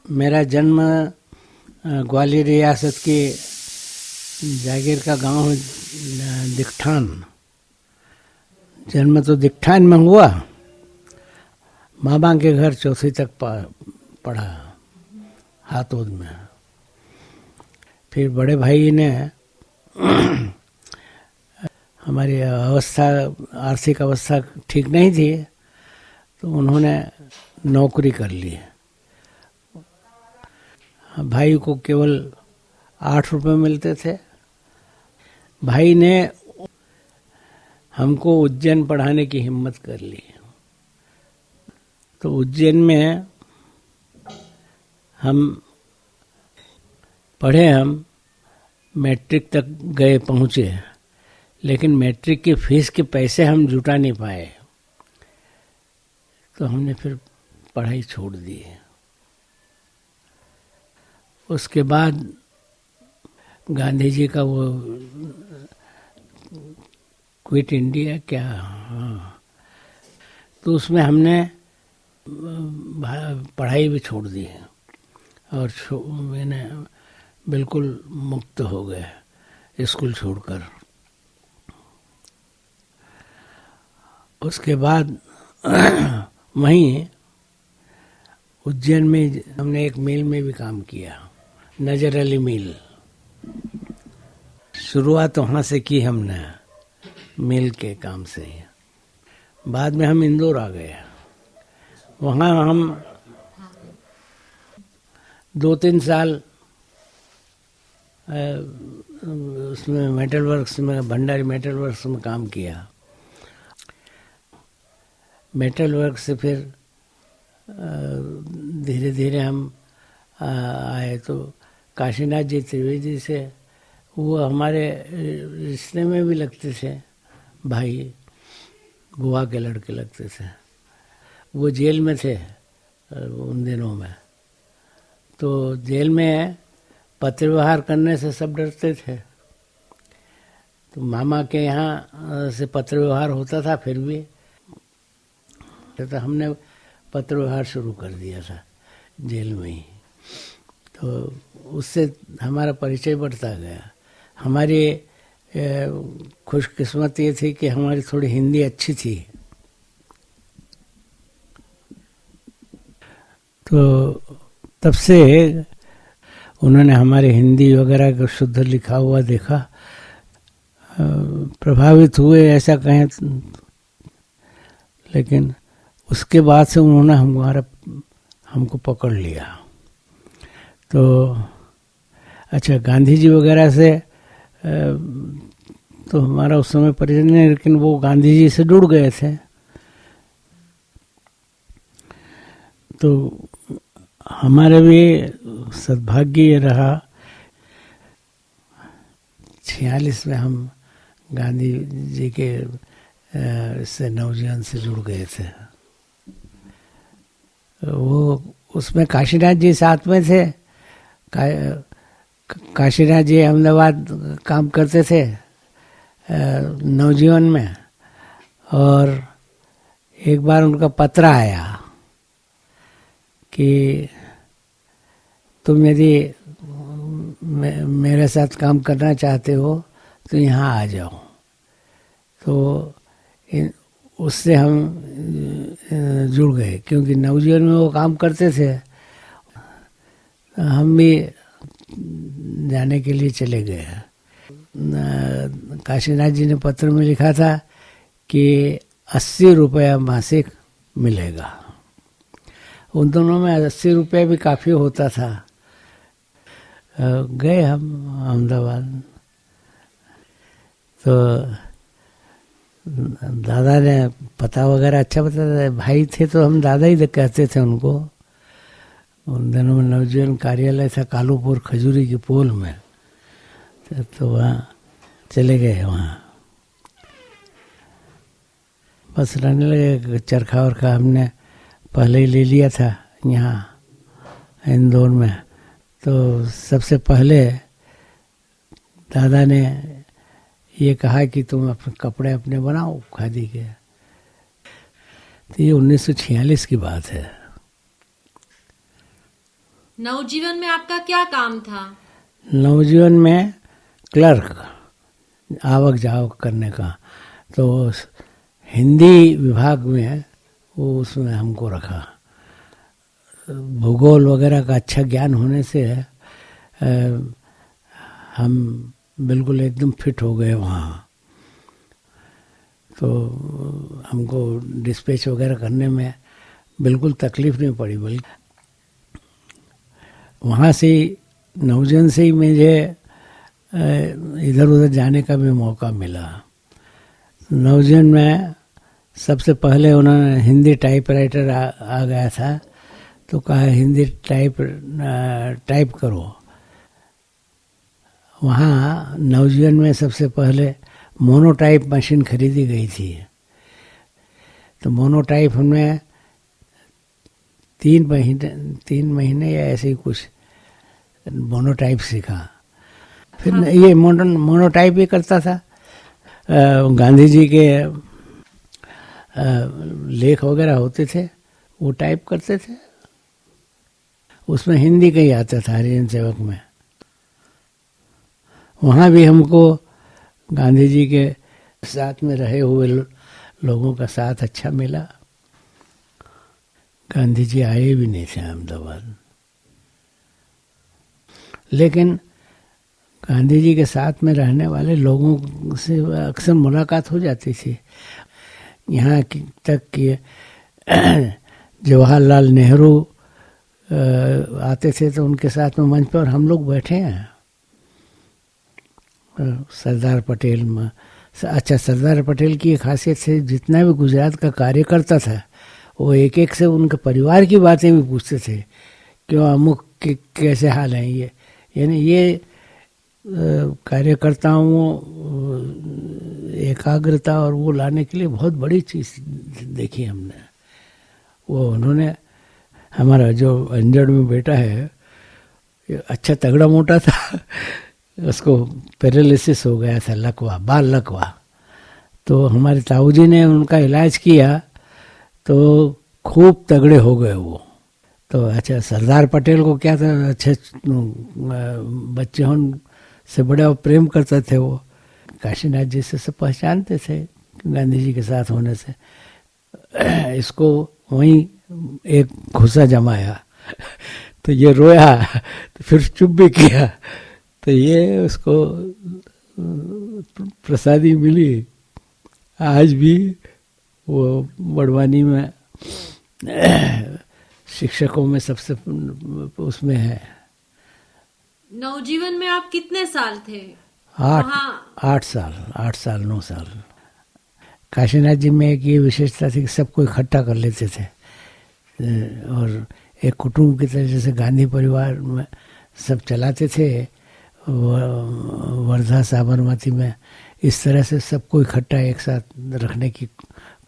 मेरा जन्म ग्वालियर रियासत के जागीर का गांव है दिकठान। जन्म तो दिकठान में हुआ। मामा के घर चौथी तक पढ़ा हाथोद में। फिर बड़े भाई ने हमारी अवस्था आर्थिक अवस्था ठीक नहीं थी तो उन्होंने नौकरी कर ली। भाई को केवल 8 रुपये मिलते थे। भाई ने हमको उज्जैन पढ़ाने की हिम्मत कर ली। तो उज्जैन में हम पढ़े। हम मैट्रिक तक गए पहुँचे, लेकिन मैट्रिक की फीस के पैसे हम जुटा नहीं पाए, तो हमने फिर पढ़ाई छोड़ दी। उसके बाद गांधी जी का वो क्विट इंडिया क्या, हाँ, तो उसमें हमने पढ़ाई भी छोड़ दी और मैंने बिल्कुल मुक्त हो गए स्कूल छोड़कर। उसके बाद वहीं उज्जैन में हमने एक मिल में भी काम किया, नजर अली मिल। शुरुआत वहाँ से की हमने, मिल के काम से। बाद में हम इंदौर आ गए। वहाँ हम 2-3 साल उसमें मेटल वर्क्स में, भंडारी मेटल वर्क्स में काम किया। मेटल वर्क से फिर धीरे धीरे हम आए तो काशीनाथ जी त्रिवेदी से, वो हमारे रिश्ते में भी लगते थे, भाई बुआ के लड़के लगते थे। वो जेल में थे उन दिनों में, तो जेल में पत्र व्यवहार करने से सब डरते थे। तो मामा के यहाँ से पत्र व्यवहार होता था, फिर भी तो हमने पत्र व्यवहार शुरू कर दिया था जेल में ही। तो उससे हमारा परिचय बढ़ता गया। हमारी खुशकिस्मत ये थी कि हमारी थोड़ी हिंदी अच्छी थी, तो तब से उन्होंने हमारे हिंदी वगैरह को शुद्ध लिखा हुआ देखा, प्रभावित हुए ऐसा कहें। लेकिन उसके बाद से उन्होंने हमको पकड़ लिया। तो अच्छा, गांधी जी वगैरह से तो हमारा उस समय परिचय नहीं, लेकिन वो गांधी जी से जुड़ गए थे। तो हमारे भी सद्भाग्य ये रहा, 46 में हम गांधी जी के से नवजीवन से जुड़ गए थे। वो उसमें काशीनाथ जी साथ में थे। काशीनाथ जी अहमदाबाद काम करते थे नवजीवन में, और एक बार उनका पत्र आया कि तुम यदि मेरे साथ काम करना चाहते हो तो यहाँ आ जाओ। तो उससे हम जुड़ गए, क्योंकि नवजीवन में वो काम करते थे। हम भी जाने के लिए चले गए। काशीनाथ जी ने पत्र में लिखा था कि 80 रुपया मासिक मिलेगा। उन दोनों में 80 रुपया भी काफ़ी होता था। गए हम अहमदाबाद। तो दादा ने पता वगैरह अच्छा बताया, भाई थे तो हम दादा ही कहते थे उनको। उन दिनों में नवजीवन कार्यालय था कालूपुर खजूरी की पोल में, तो वहाँ चले गए। वहाँ बस रहने लगे। चरखा वरखा हमने पहले ही ले लिया था यहाँ इंदौर में। तो सबसे पहले दादा ने ये कहा कि तुम अपने कपड़े अपने बनाओ खादी के। तो ये 1946 की बात है। नवजीवन में आपका क्या काम था? नवजीवन में क्लर्क, आवक जावक करने का। तो हिंदी विभाग में वो उसमें हमको रखा। भूगोल वगैरह का अच्छा ज्ञान होने से हम बिल्कुल एकदम फिट हो गए वहाँ। तो हमको डिस्पैच वगैरह करने में बिल्कुल तकलीफ नहीं पड़ी। बल्कि वहाँ से नवजन से ही मुझे इधर उधर जाने का भी मौका मिला। नवजन में सबसे पहले उन्होंने हिंदी टाइपराइटर आ गया था, तो कहा हिंदी टाइप करो। वहाँ नवजीवन में सबसे पहले मोनोटाइप मशीन खरीदी गई थी। तो मोनोटाइप में 3 महीने या ऐसे ही कुछ मोनोटाइप सीखा। फिर ये मोनोटाइप ही करता था। गांधी जी के लेख वगैरह होते थे, वो टाइप करते थे। उसमें हिंदी का ही आता था हरिजन सेवक में। वहाँ भी हमको गांधी जी के साथ में रहे हुए लोगों का साथ अच्छा मिला। गांधी जी आए भी नहीं थे अहमदाबाद, लेकिन गांधी जी के साथ में रहने वाले लोगों से अक्सर मुलाकात हो जाती थी। यहाँ तक कि जवाहरलाल नेहरू आते थे तो उनके साथ में मंच पर हम लोग बैठे हैं। सरदार पटेल में अच्छा, सरदार पटेल की एक खासियत से जितना भी गुजरात का कार्यकर्ता था वो एक एक से उनके परिवार की बातें भी पूछते थे। क्यों अमुक के कैसे हाल हैं ये, यानी ये कार्यकर्ताओं एकाग्रता और वो लाने के लिए बहुत बड़ी चीज़ देखी हमने। वो उन्होंने हमारा जो अंजड़ में बेटा है अच्छा तगड़ा मोटा था, उसको पैरालिसिस हो गया था, लकवा, बाल लकवा। तो हमारे ताऊजी ने उनका इलाज किया तो खूब तगड़े हो गए वो। तो अच्छा, सरदार पटेल को क्या था, अच्छे बच्चे से बड़ा प्रेम करते थे वो। काशीनाथ जी से सब पहचानते थे गांधी जी के साथ होने से। इसको वहीं एक घुसा जमाया तो ये रोया, तो फिर चुप भी किया। तो ये उसको प्रसादी मिली। आज भी वो बड़वानी में शिक्षकों में सबसे उसमें है। नवजीवन में आप कितने साल थे? 8 साल 9 साल। काशीनाथ जी में एक ये विशेषता थी कि सबको इकट्ठा कर लेते थे और एक कुटुंब की तरह जैसे गांधी परिवार में सब चलाते थे वर्धा साबरमती में, इस तरह से सबको इकट्ठा एक साथ रखने की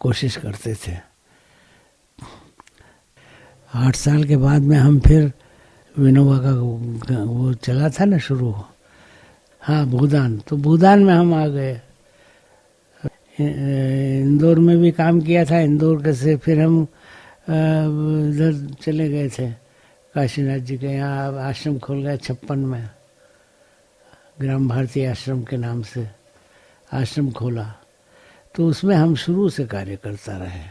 कोशिश करते थे। 8 साल के बाद में हम फिर विनोबा का वो चला था ना शुरू, हाँ भूदान, तो भूदान में हम आ गए। इंदौर में भी काम किया था। इंदौर के से फिर हम इधर चले गए थे काशीनाथ जी के यहाँ आश्रम खोल गया 56 में, ग्राम भारती आश्रम के नाम से आश्रम खोला। तो उसमें हम शुरू से कार्य करता रहे।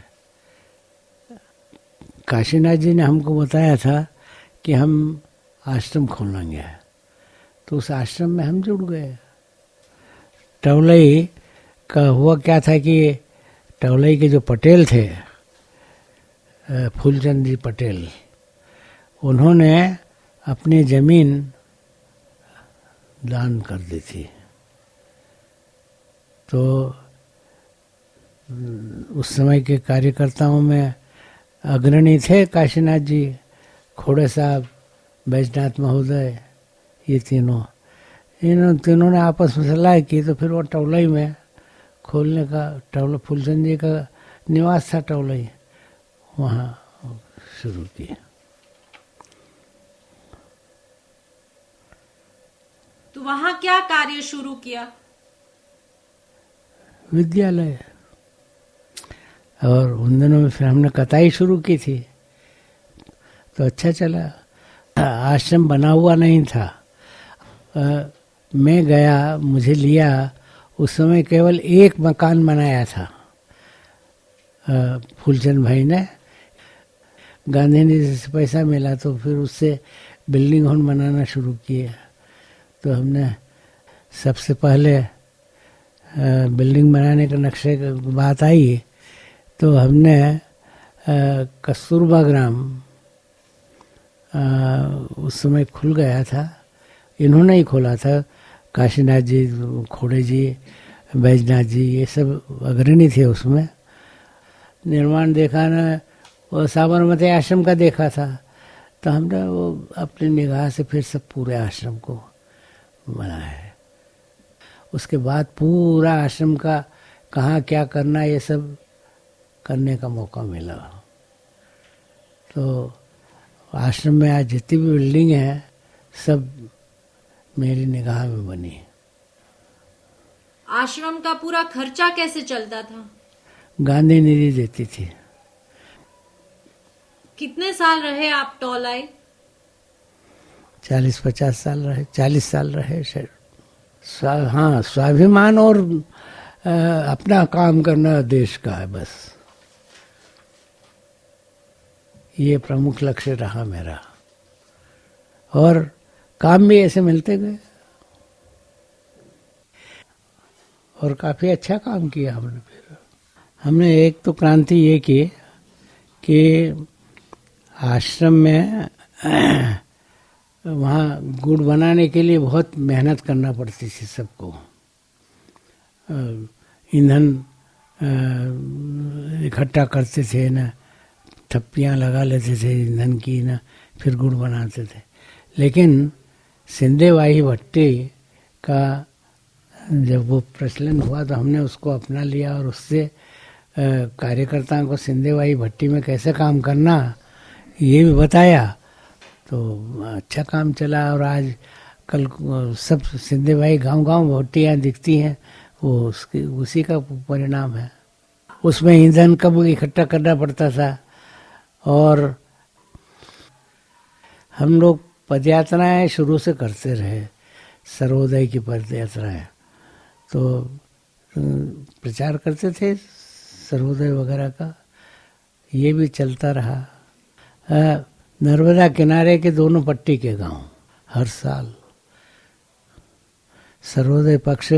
काशीनाथ जी ने हमको बताया था कि हम आश्रम खोलेंगे, तो उस आश्रम में हम जुड़ गए। टवलई का हुआ क्या था कि टवलई के जो पटेल थे, फूलचंद जी पटेल, उन्होंने अपनी ज़मीन दान कर दी थी। तो उस समय के कार्यकर्ताओं में अग्रणी थे काशीनाथ जी, खोड़े साहब, बैजनाथ महोदय, ये इन तीनों ने आपस में सलाह की। तो फिर वो टवलई में खोलने का, फूलचंद जी का निवास था टवलई, वहाँ शुरू किया। तो वहाँ क्या कार्य शुरू किया? विद्यालय। और उन दिनों में फिर हमने कताई शुरू की थी, तो अच्छा चला। आश्रम बना हुआ नहीं था। मैं गया, मुझे लिया, उस समय केवल एक मकान बनाया था फूलचंद भाई ने। गांधी जी से पैसा मिला तो फिर उससे बिल्डिंग हॉल बनाना शुरू किए। तो हमने सबसे पहले बिल्डिंग बनाने के नक्शे की बात आई तो हमने कस्तूरबा ग्राम उस समय खुल गया था, इन्होंने ही खोला था। काशीनाथ जी, खोड़े जी, बैजनाथ जी, ये सब अग्रणी थे उसमें। निर्माण देखा ना, वो साबरमती आश्रम का देखा था, तो हमने वो अपनी निगाह से फिर सब पूरे आश्रम को बनाया है। उसके बाद पूरा आश्रम का कहाँ क्या करना ये सब करने का मौका मिला। तो आश्रम में आज जितनी भी बिल्डिंग है सब मेरी निगाह में बनी। आश्रम का पूरा खर्चा कैसे चलता था? गांधी निधि देती थी। कितने साल रहे आप टोलाई? 40-50 साल रहे, 40 साल रहे शायद। हाँ, स्वाभिमान और अपना काम करना देश का है, बस ये प्रमुख लक्ष्य रहा मेरा। और काम भी ऐसे मिलते गए और काफी अच्छा काम किया हमने। फिर हमने एक तो क्रांति ये की कि आश्रम में वहाँ गुड़ बनाने के लिए बहुत मेहनत करना पड़ती थी सबको। ईंधन इकट्ठा करते थे ना, थप्पियाँ लगा लेते थे ईंधन की ना, फिर गुड़ बनाते थे। लेकिन सिंधेवाही भट्टी का जब वो प्रचलन हुआ तो हमने उसको अपना लिया और उससे कार्यकर्ताओं को सिंधेवाही भट्टी में कैसे काम करना ये भी बताया। तो अच्छा काम चला और आज कल सब सिंधेवाही गांव-गांव भट्टियाँ दिखती हैं, वो उसी का परिणाम है। उसमें ईंधन कब इकट्ठा करना पड़ता था। और हम लोग पदयात्राएं शुरू से करते रहे, सर्वोदय की पदयात्राएं, तो प्रचार करते थे सर्वोदय वगैरह का, ये भी चलता रहा। नर्मदा किनारे के दोनों पट्टी के गांव हर साल सर्वोदय पक्ष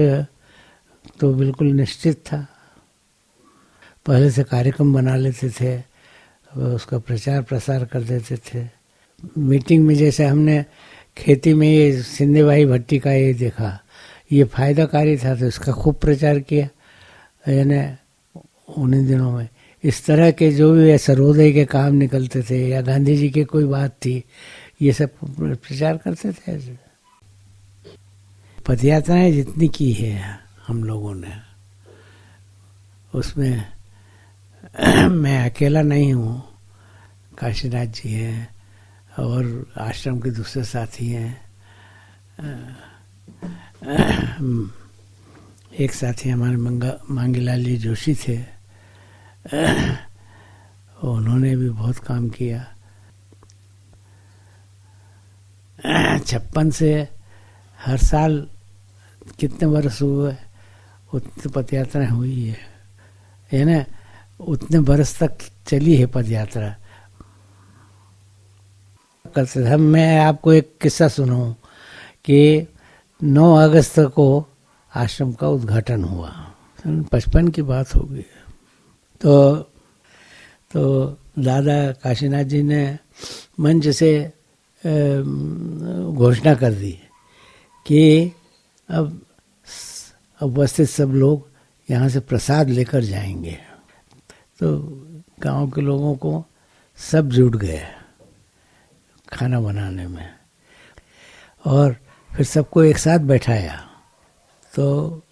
तो बिल्कुल निश्चित था। पहले से कार्यक्रम बना लेते थे, उसका प्रचार प्रसार कर देते थे। मीटिंग में जैसे हमने खेती में ये सिंधेवाही भट्टी का ये देखा, ये फायदाकारी था तो इसका खूब प्रचार किया। यानी उन्हीं दिनों में इस तरह के जो भी सर्वोदय के काम निकलते थे या गांधी जी की कोई बात थी, ये सब प्रचार करते थे। पदयात्राएं जितनी की है हम लोगों ने, उसमें मैं अकेला नहीं हूँ, काशीनाथ जी हैं और आश्रम के दूसरे साथी हैं। एक साथी हमारे मांगीलाल जी जोशी थे, उन्होंने भी बहुत काम किया। 56 से हर साल कितने वर्ष हुए उतनी पदयात्राएं हुई है ना, उतने बरस तक चली है पदयात्रा। हम मैं आपको एक किस्सा सुनाऊं कि 9 अगस्त को आश्रम का उद्घाटन हुआ, 55 की बात होगी। तो दादा काशीनाथ जी ने मंच से घोषणा कर दी कि अब उपस्थित सब लोग यहाँ से प्रसाद लेकर जाएंगे। तो गांव के लोगों को सब जुट गए खाना बनाने में और फिर सबको एक साथ बैठाया। तो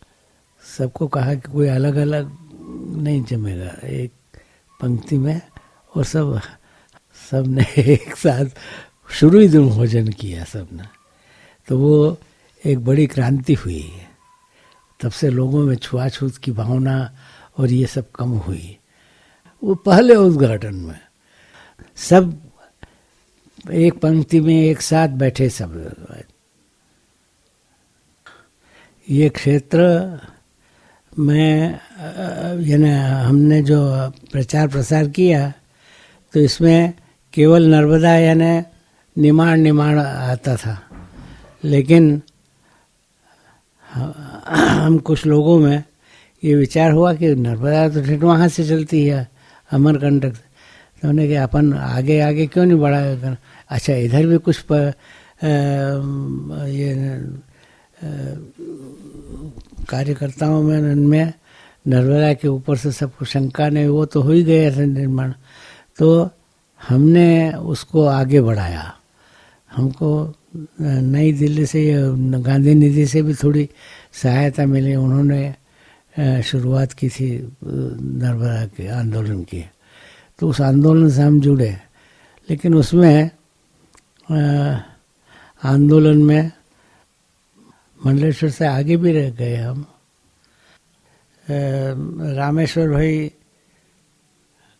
सबको कहा कि कोई अलग अलग नहीं जमेगा, एक पंक्ति में, और सब ने एक साथ शुरू ही दिन भोजन किया सबने। तो वो एक बड़ी क्रांति हुई। तब से लोगों में छुआछूत की भावना और ये सब कम हुई। वो पहले उद्घाटन में सब एक पंक्ति में एक साथ बैठे सब। ये क्षेत्र में यानी हमने जो प्रचार प्रसार किया तो इसमें केवल नर्मदा यानी निमाड़ आता था, लेकिन हम कुछ लोगों में ये विचार हुआ कि नर्मदा तो ठीक वहाँ से चलती है अमरकंटक से, तो उन्होंने कि अपन आगे आगे क्यों नहीं बढ़ा। अच्छा इधर भी कुछ ये कार्यकर्ताओं में उनमें नर्मदा के ऊपर से सबको शंका नहीं, वो तो हो ही गया था निर्माण, तो हमने उसको आगे बढ़ाया। हमको नई दिल्ली से गांधी निधि से भी थोड़ी सहायता मिली, उन्होंने शुरुआत की थी नर्मदा के आंदोलन की, तो उस आंदोलन से हम जुड़े। लेकिन उसमें आंदोलन में मंडलेश्वर से आगे भी रह गए हम। रामेश्वर भाई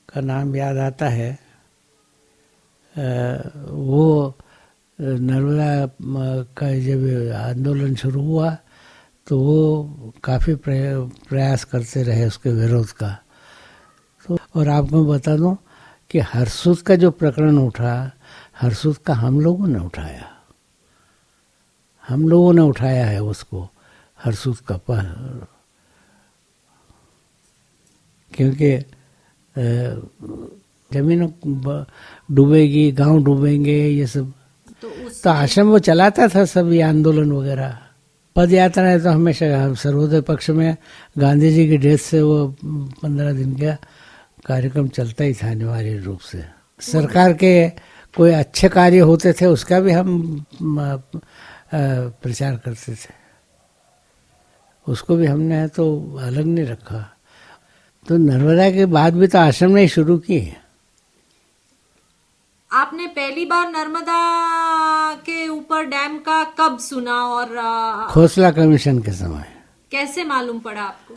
का नाम याद आता है, वो नर्मदा का जब आंदोलन शुरू हुआ तो वो काफ़ी प्रयास करते रहे उसके विरोध का। तो और आपको बता दूं कि हरसुद का जो प्रकरण उठा, हरसुद का हम लोगों ने उठाया, हम लोगों ने उठाया है उसको, हरसुद का क्योंकि जमीन डूबेगी, गांव डूबेंगे, ये सब। तो आश्रम वो चलाता था सब ये आंदोलन वगैरह। पद यात्राएं तो हमेशा सर्वोदय पक्ष में गांधी जी की डेथ से वो 15 दिन का कार्यक्रम चलता ही था अनिवार्य रूप से। सरकार के कोई अच्छे कार्य होते थे उसका भी हम प्रचार करते थे, उसको भी हमने तो अलग नहीं रखा। तो नर्मदा के बाद भी तो आश्रम ने शुरू की। आपने पहली बार नर्मदा के ऊपर डैम का कब सुना और खोसला कमीशन के समय? कैसे मालूम पड़ा आपको?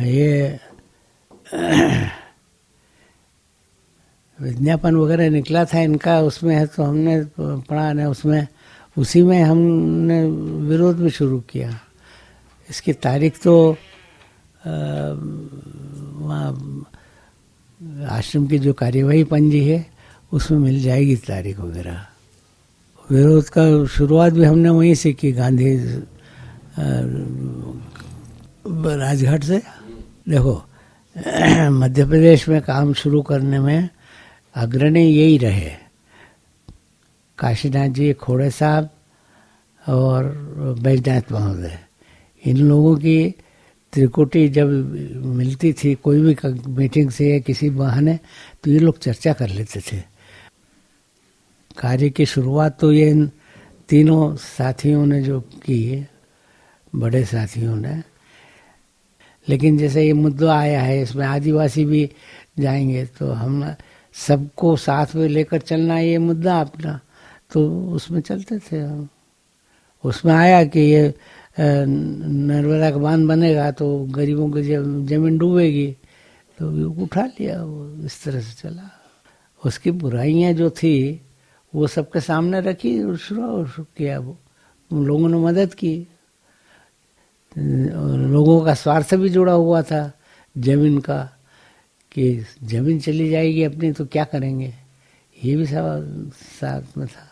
ये विज्ञापन वगैरह निकला था इनका, उसमें है तो हमने पढ़ा न, उसमें उसी में हमने विरोध भी शुरू किया। इसकी तारीख तो वहाँ आश्रम की जो कार्यवाही पंजी है उसमें मिल जाएगी तारीख वगैरह। विरोध का शुरुआत भी हमने वहीं से की, गांधी राजघाट से। देखो मध्य प्रदेश में काम शुरू करने में अग्रणी यही रहे, काशीनाथ जी, खोड़े साहब और बैजनाथ महोदय। इन लोगों की त्रिकुटी जब मिलती थी कोई भी मीटिंग से या किसी बहाने, तो ये लोग चर्चा कर लेते थे। कार्य की शुरुआत तो ये इन तीनों साथियों ने जो की, बड़े साथियों ने। लेकिन जैसे ये मुद्दा आया है, इसमें आदिवासी भी जाएंगे, तो हम सबको साथ में लेकर चलना ये मुद्दा अपना, तो उसमें चलते थे हम। उसमें आया कि ये नर्मदा का बांध बनेगा तो गरीबों की जमीन डूबेगी, तो उठा लिया, वो इस तरह से चला। उसकी बुराइयां जो थी वो सबके सामने रखी और शुरू किया। वो उन लोगों ने मदद की, लोगों का स्वार्थ भी जुड़ा हुआ था जमीन का, कि जमीन चली जाएगी अपनी तो क्या करेंगे, ये भी सब साथ में था।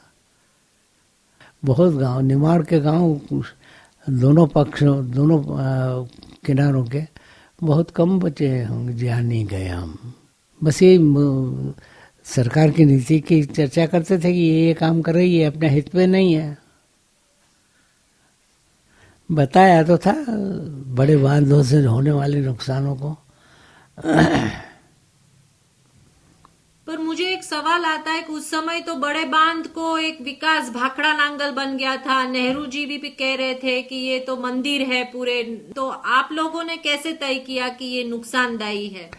बहुत गांव, निमाड़ के गांव दोनों पक्षों, दोनों किनारों के बहुत कम बचे होंगे जहाँ नहीं गए हम। बस ये सरकार की नीति की चर्चा करते थे कि ये काम कर रही है, अपने हित पे नहीं है। बताया तो था बड़े बांधों से होने वाले नुकसानों को। पर मुझे एक सवाल आता है कि उस समय तो बड़े बांध को एक विकास भाखड़ा नांगल बन गया था। नेहरू जी भी कह रहे थे कि ये तो मंदिर है पूरे। तो आप लोगों ने कैसे तय किया कि ये नुकसानदायी है?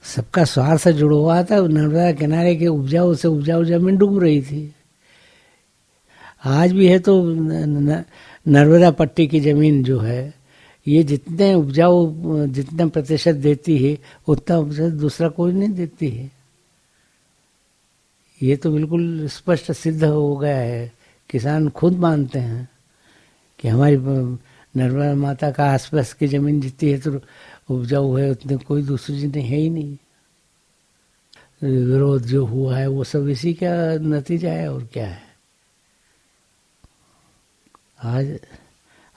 सबका स्वार्थ जुड़ा हुआ था। नर्मदा किनारे के उपजाऊ से उपजाऊ जमीन डूब रही थी। आज भी है तो नर्मदा पट्टी की जमीन जो है, ये जितने उपजाऊ, जितना प्रतिशत देती है उतना प्रतिशत दूसरा कोई नहीं देती है। ये तो बिल्कुल स्पष्ट सिद्ध हो गया है, किसान खुद मानते हैं कि हमारी नर्मदा माता का आसपास की जमीन जितनी है तो उपजाऊ है, उतने कोई दूसरी चीज है ही नहीं। विरोध जो हुआ है वो सब इसी का नतीजा है, और क्या है।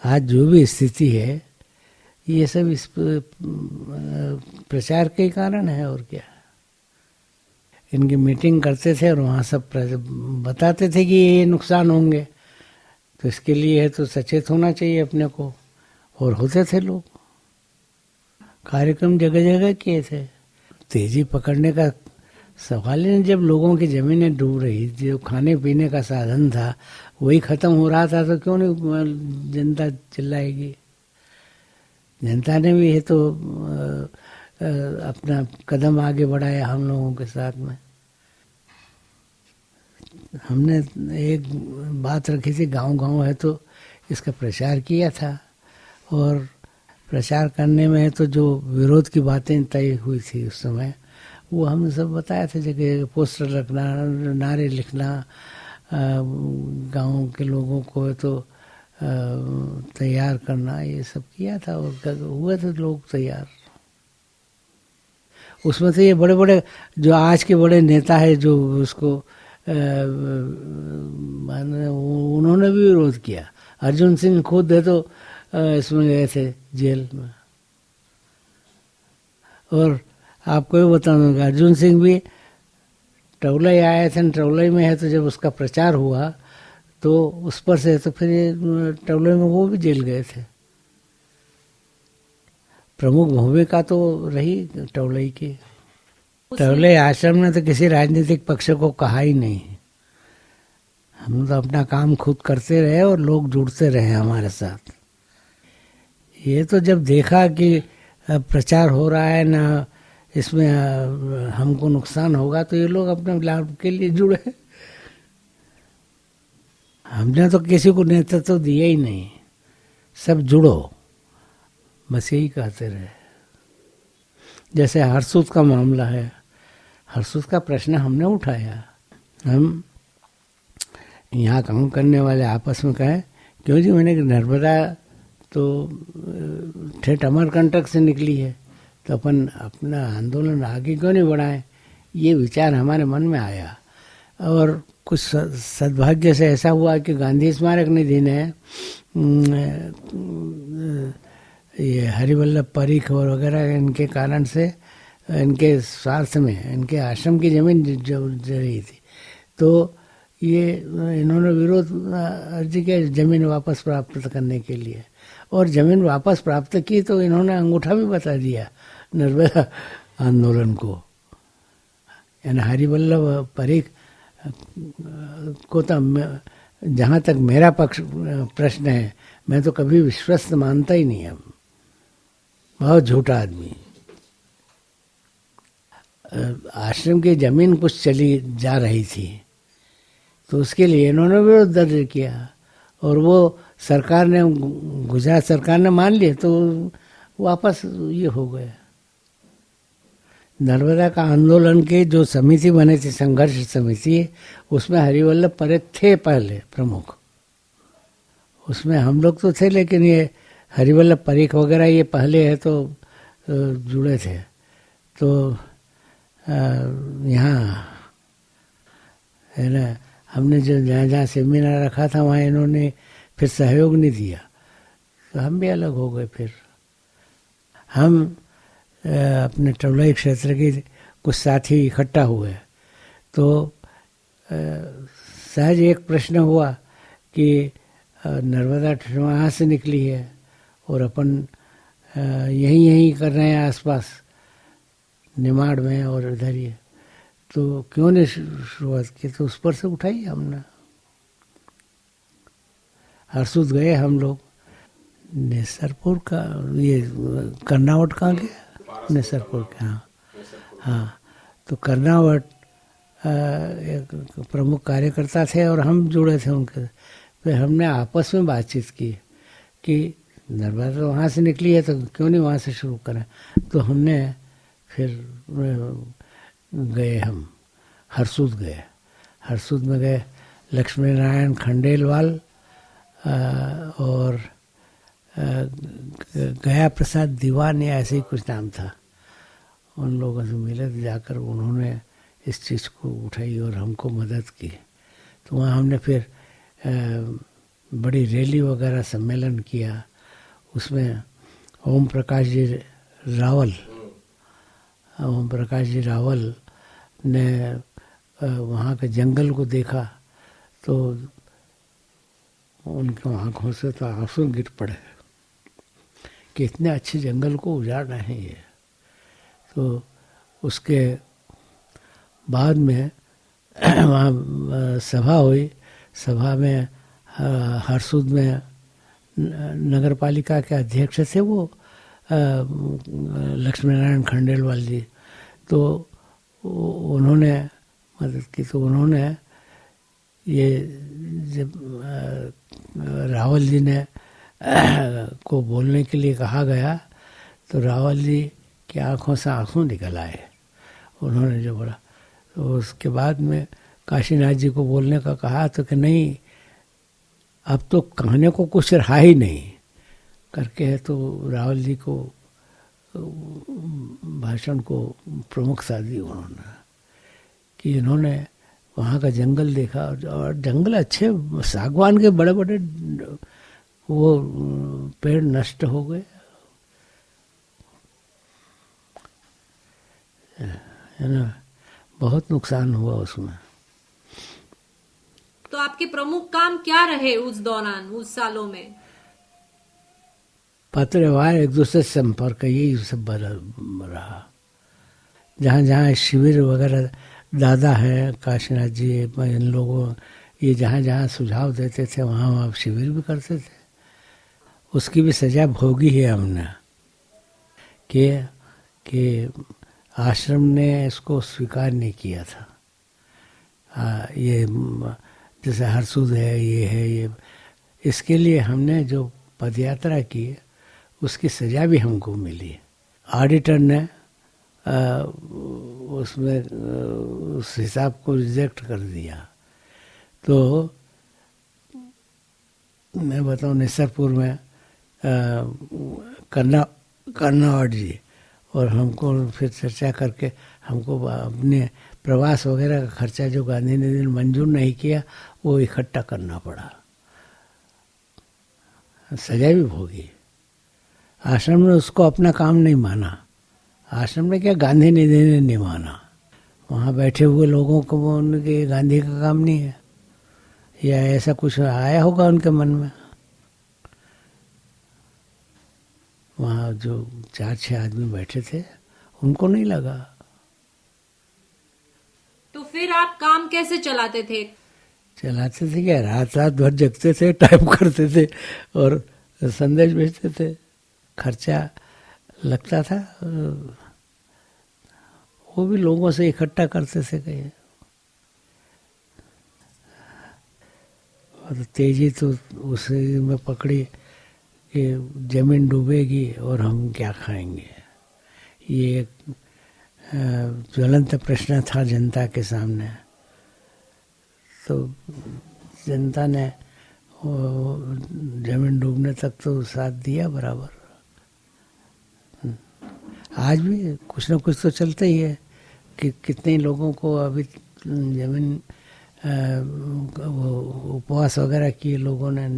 आज जो भी स्थिति है ये सब इस प्रचार के कारण है, और क्या। इनकी मीटिंग करते थे और वहाँ सब बताते थे कि ये नुकसान होंगे, तो इसके लिए है तो सचेत होना चाहिए अपने को, और होते थे लोग। कार्यक्रम जगह जगह किए थे। तेजी पकड़ने का सवाल ही नहीं। जब लोगों की जमीनें डूब रही, जो खाने पीने का साधन था वही खत्म हो रहा था, तो क्यों नहीं जनता चिल्लाएगी। जनता ने भी है तो अपना कदम आगे बढ़ाया हम लोगों के साथ में। हमने एक बात रखी थी, गांव-गांव है तो इसका प्रचार किया था, और प्रचार करने में तो जो विरोध की बातें तय हुई थी उस समय, वो हमने सब बताया था। जगह पोस्टर रखना, नारे लिखना, गांव के लोगों को तो तैयार करना, ये सब किया था, और हुए थे लोग तैयार। उसमें तो ये बड़े बड़े जो आज के बड़े नेता है जो उसको उन्होंने भी विरोध किया। अर्जुन सिंह खुद है तो इसमें गए थे जेल में। और आपको ये बता दूंगा, अर्जुन सिंह भी टौलई आए थे, टौलई में है तो जब उसका प्रचार हुआ तो उस पर से तो फिर टौलई में वो भी जेल गए थे। प्रमुख भूमिका तो रही टौलई की। टौलई आश्रम ने तो किसी राजनीतिक पक्ष को कहा ही नहीं। हम तो अपना काम खुद करते रहे और लोग जुड़ते रहे हमारे साथ। ये तो जब देखा कि प्रचार हो रहा है ना, इसमें हमको नुकसान होगा, तो ये लोग अपने लाभ के लिए जुड़े। हमने तो किसी को नेतृत्व तो दिया ही नहीं, सब जुड़ो, बस यही कहते रहे। जैसे हरसूद का मामला है, हरसूद का प्रश्न हमने उठाया। हम यहाँ काम करने वाले आपस में कहे, क्यों जी, मैंने नर्मदा तो ठेठ अमरकंटक से निकली है, तो अपन अपना आंदोलन आगे क्यों नहीं बढ़ाएं। ये विचार हमारे मन में आया। और कुछ सद्भाग्य से ऐसा हुआ कि गांधी स्मारक निधि ने ये हरिवल्लभ परीख और वगैरह इनके कारण से, इनके स्वार्थ में इनके आश्रम की जमीन जो रही थी, तो ये इन्होंने विरोध अर्जी किया जमीन वापस प्राप्त करने के लिए। और जमीन वापस प्राप्त की तो इन्होंने अंगूठा भी बता दिया नर्मदा आंदोलन को। यानी हरिवल्लभ परीख को तो जहाँ तक मेरा प्रश्न है, मैं तो कभी विश्वस्त मानता ही नहीं। अब बहुत झूठा आदमी। आश्रम की जमीन कुछ चली जा रही थी तो उसके लिए इन्होंने विरोध दर्ज किया, और वो सरकार ने, गुजरात सरकार ने मान लिया, तो वापस ये हो गया। नर्मदा का आंदोलन के जो समिति बनी थी, संघर्ष समिति, उसमें हरिवल्लभ परीख थे पहले प्रमुख। उसमें हम लोग तो थे, लेकिन ये हरिवल्लभ परीख वगैरह ये पहले है तो जुड़े थे। तो यहाँ है ना, हमने जो जहाँ जहाँ सेमिनार रखा था वहाँ इन्होंने फिर सहयोग नहीं दिया, तो हम भी अलग हो गए। फिर हम अपने टौलई क्षेत्र के कुछ साथी इकट्ठा हुए, तो सहज एक प्रश्न हुआ कि नर्मदा वहाँ से निकली है और अपन यहीं कर रहे हैं आसपास निमाड़ में और इधर ही, तो क्यों नहीं शुरुआत की। तो उस पर से उठाई हमने। हरसूद गए हम लोग। नेसरपुर का ये कर्नावट कहाँ गया, नेसरपुर के, हाँ। तो कर्नावट एक प्रमुख कार्यकर्ता थे और हम जुड़े थे उनके। फिर हमने आपस में बातचीत की कि नर्मदा तो वहाँ से निकली है तो क्यों नहीं वहाँ से शुरू करें। तो हमने फिर गए, हम हरसूद गए। हरसूद में गए, लक्ष्मी नारायण खंडेलवाल और गया प्रसाद दीवान या ऐसे ही कुछ नाम था, उन लोगों से मिले तो जाकर उन्होंने इस चीज़ को उठाई और हमको मदद की। तो वहाँ हमने फिर बड़ी रैली वगैरह सम्मेलन किया। उसमें ओम प्रकाश जी रावल ने वहाँ के जंगल को देखा तो उनकी आँखों से तो आंसू गिर पड़े कि इतने अच्छे जंगल को उजाड़ना है ये। तो उसके बाद में वहाँ सभा हुई। सभा में हरसूद में नगर पालिका के अध्यक्ष थे वो लक्ष्मी नारायण खंडेलवाल जी। तो उन्होंने मदद की। तो उन्होंने ये जब रावल जी ने को बोलने के लिए कहा गया तो रावल जी की आंखों से आंसू निकल आए। उन्होंने जो बोला तो उसके बाद में काशीनाथ जी को बोलने का कहा तो कि नहीं अब तो कहने को कुछ रहा ही नहीं करके है। तो रावल जी को भाषण को प्रमुखता दी उन्होंने कि इन्होंने वहाँ का जंगल देखा और जंगल अच्छे सागवान के बड़े बड़े वो पेड़ नष्ट हो गए, है ना, बहुत नुकसान हुआ उसमें। तो आपके प्रमुख काम क्या रहे उस दौरान, उस सालों में? पत्र व्यवहार, एक दूसरे से संपर्क, यही सब रहा। जहाँ जहाँ शिविर वगैरह दादा है काशीनाथ जी, इन लोगों ये जहाँ जहाँ सुझाव देते थे वहाँ वहाँ शिविर भी करते थे। उसकी भी सजा भोगी है हमने कि आश्रम ने इसको स्वीकार नहीं किया था। ये जैसे हरसूद है, ये है, ये इसके लिए हमने जो पदयात्रा की उसकी सजा भी हमको मिली। ऑडिटर ने उसमें उस हिसाब को रिजेक्ट कर दिया। तो मैं बताऊँ निसरपुर में कर्नावट जी और हमको फिर चर्चा करके हमको अपने प्रवास वगैरह का खर्चा जो गांधी ने मंजूर नहीं किया वो इकट्ठा करना पड़ा, सजा भी भोगी। आश्रम ने उसको अपना काम नहीं माना। आश्रम ने क्या, गांधी निधि ने नहीं माना। वहाँ बैठे हुए लोगों को उनके गांधी का काम नहीं है या ऐसा कुछ आया होगा उनके मन में। वहाँ जो 4-6 आदमी बैठे थे उनको नहीं लगा। तो फिर आप काम कैसे चलाते थे? चलाते थे क्या, रात भर जगते थे, टाइप करते थे और संदेश भेजते थे। खर्चा लगता था, वो भी लोगों से इकट्ठा करते थे कहीं। और तेजी तो उसी में पकड़ी कि जमीन डूबेगी और हम क्या खाएंगे। ये एक ज्वलंत प्रश्न था जनता के सामने। तो जनता ने जमीन डूबने तक तो साथ दिया बराबर। आज भी कुछ ना कुछ तो चलता ही है कि कितने लोगों को अभी जमीन वो उपवास वगैरह किए लोगों ने।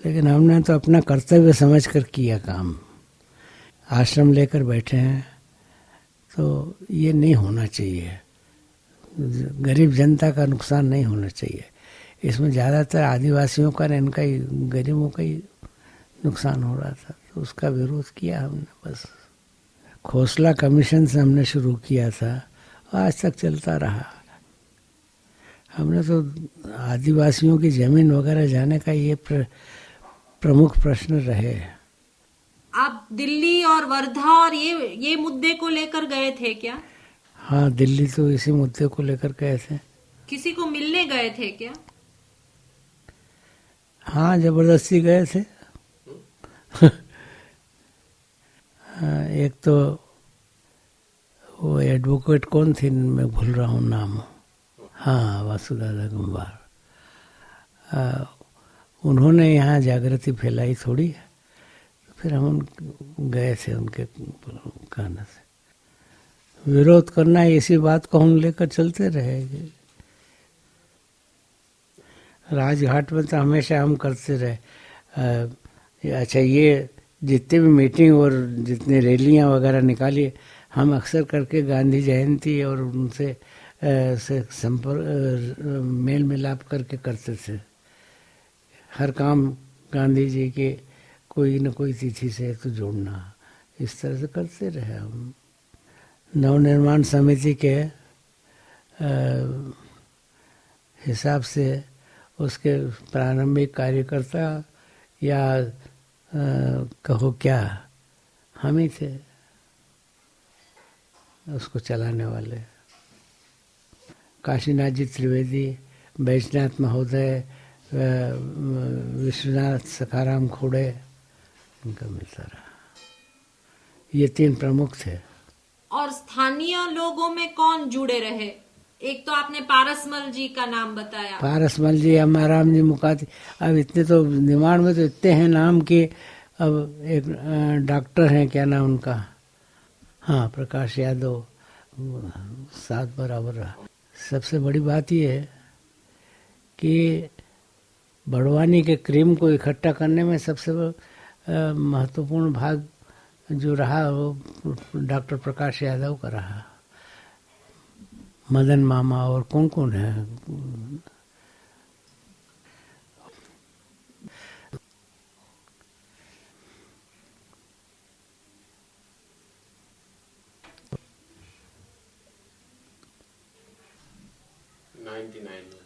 लेकिन हमने तो अपना कर्तव्य समझ कर किया काम। आश्रम लेकर बैठे हैं तो ये नहीं होना चाहिए, गरीब जनता का नुकसान नहीं होना चाहिए। इसमें ज़्यादातर आदिवासियों का, इनका ही, गरीबों का ही नुकसान हो रहा था। तो उसका विरोध किया हमने। बस खोसला कमीशन से हमने शुरू किया था, आज तक चलता रहा। हमने तो आदिवासियों की ज़मीन वगैरह जाने का ये प्रमुख प्रश्न रहे। आप दिल्ली और वर्धा और ये मुद्दे को लेकर गए थे क्या? हाँ, दिल्ली तो इसी मुद्दे को लेकर गए थे। किसी को मिलने गए थे क्या? हाँ, जबरदस्ती गए थे। एक तो वो एडवोकेट कौन थी, मैं भूल रहा हूँ नाम। हाँ, वासुदादा गंबार। उन्होंने यहाँ जागृति फैलाई थोड़ी, फिर हम गए थे उनके कहने से। विरोध करना, इसी बात को हम लेकर चलते रहेंगे। राजघाट में तो हमेशा हम करते रहे। अच्छा, ये जितने भी मीटिंग और जितनी रैलियां वगैरह निकाली, हम अक्सर करके गांधी जयंती और उनसे संपर्क मेल मिलाप करके करते थे। हर काम गांधी जी के कोई न कोई तिथि से तो जोड़ना, इस तरह से करते रहे हम। नवनिर्माण समिति के हिसाब से उसके प्रारंभिक कार्यकर्ता या कहो क्या, हम ही थे उसको चलाने वाले। काशीनाथ जी त्रिवेदी, बैजनाथ महोदय, विश्वनाथ सखाराम खोड़े, इनका मिलता रहा। ये 3 प्रमुख थे। और स्थानीय लोगों में कौन जुड़े रहे? एक तो आपने पारसमल जी का नाम बताया। पारसमल जी, अम्माराम जी मुकाती। अब इतने तो दिमाग में तो इतने हैं नाम कि अब एक डॉक्टर हैं, क्या नाम उनका, हाँ, प्रकाश यादव, साथ बराबर रहा। सबसे बड़ी बात यह है कि बड़वानी के क्रीम को इकट्ठा करने में सबसे महत्वपूर्ण भाग जो रहा वो डॉक्टर प्रकाश यादव का रहा। मदन मामा और कौन कौन है, $99